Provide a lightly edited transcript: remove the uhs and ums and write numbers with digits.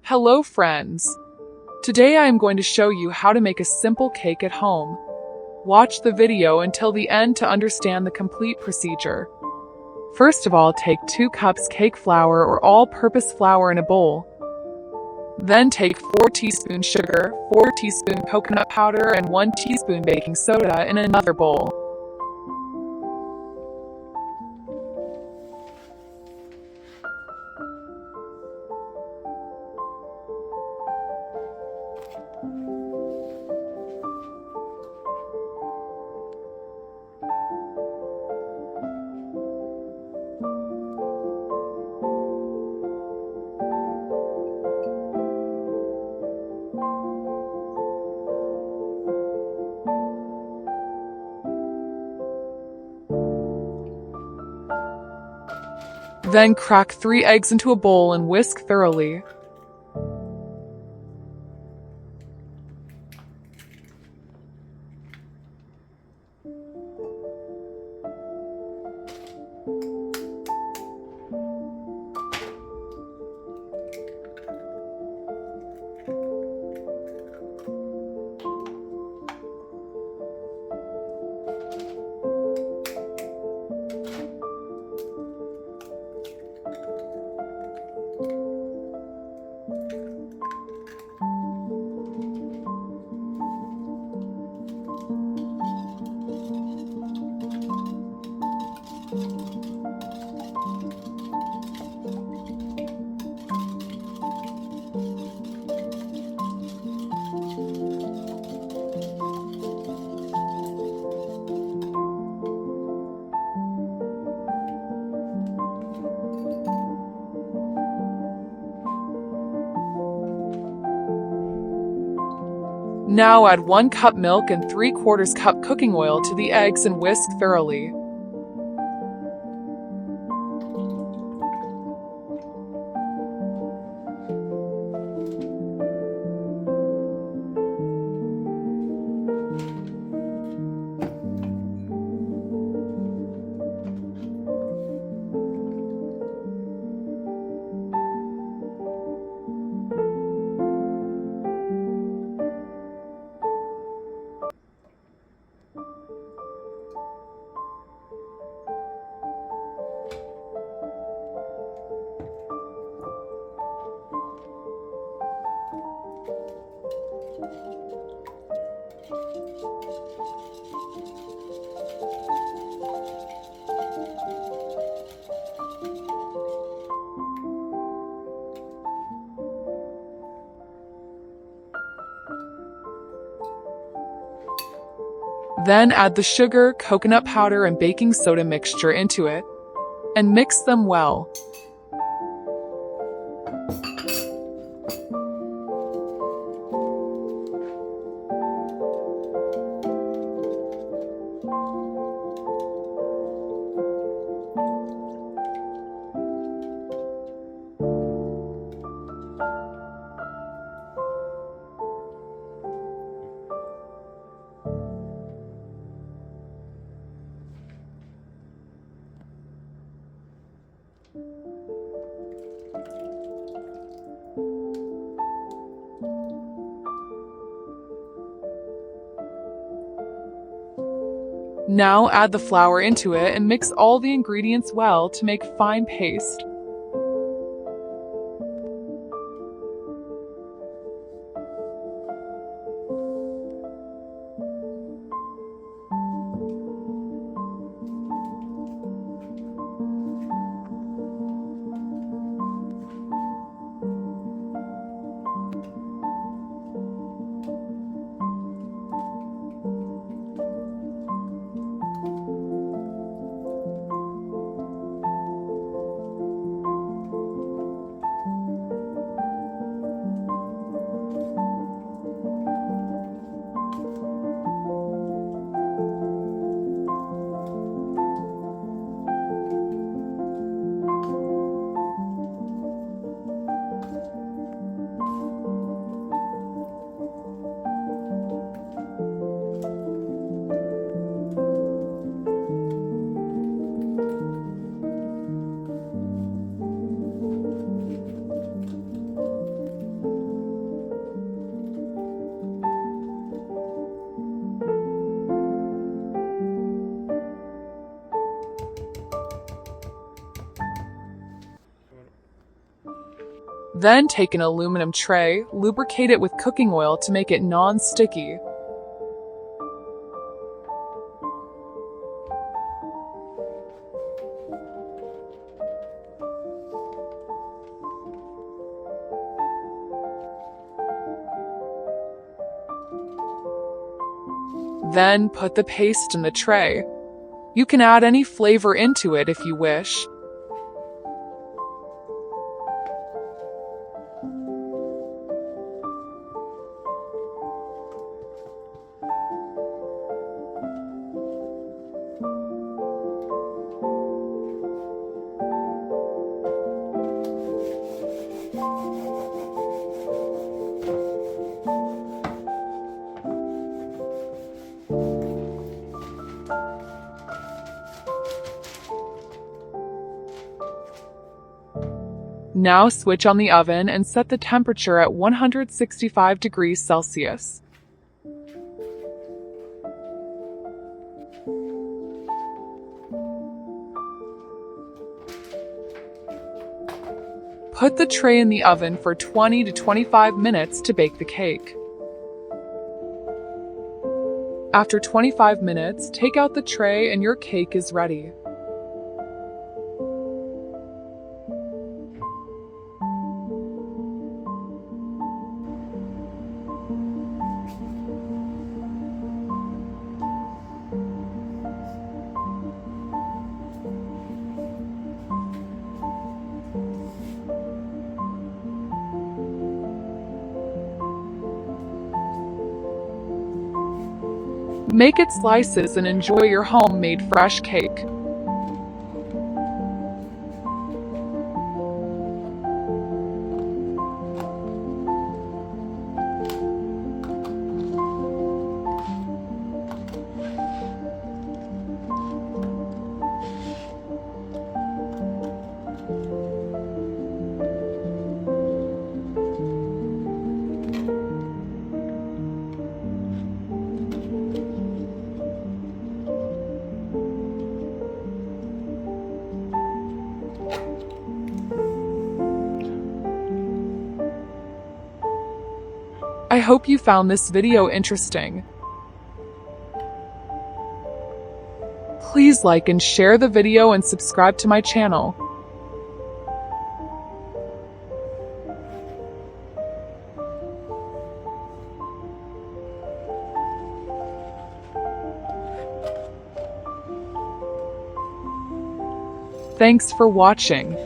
Hello friends! Today I am going to show you how to make a simple cake at home. Watch the video until the end to understand the complete procedure. First of all, take 2 cups cake flour or all-purpose flour in a bowl. Then take 4 teaspoons sugar, 4 teaspoons coconut powder and 1 teaspoon baking soda in another bowl. Then crack 3 eggs into a bowl and whisk thoroughly. Now add 1 cup milk and 3/4 cup cooking oil to the eggs and whisk thoroughly. Then add the sugar, coconut powder, and baking soda mixture into it, and mix them well. Now add the flour into it and mix all the ingredients well to make fine paste. Then take an aluminum tray, lubricate it with cooking oil to make it non-sticky. Then put the paste in the tray. You can add any flavor into it if you wish. Now switch on the oven and set the temperature at 165 degrees Celsius. Put the tray in the oven for 20 to 25 minutes to bake the cake. After 25 minutes, take out the tray and your cake is ready. Make it slices and enjoy your homemade fresh cake. I hope you found this video interesting. Please like and share the video and subscribe to my channel. Thanks for watching.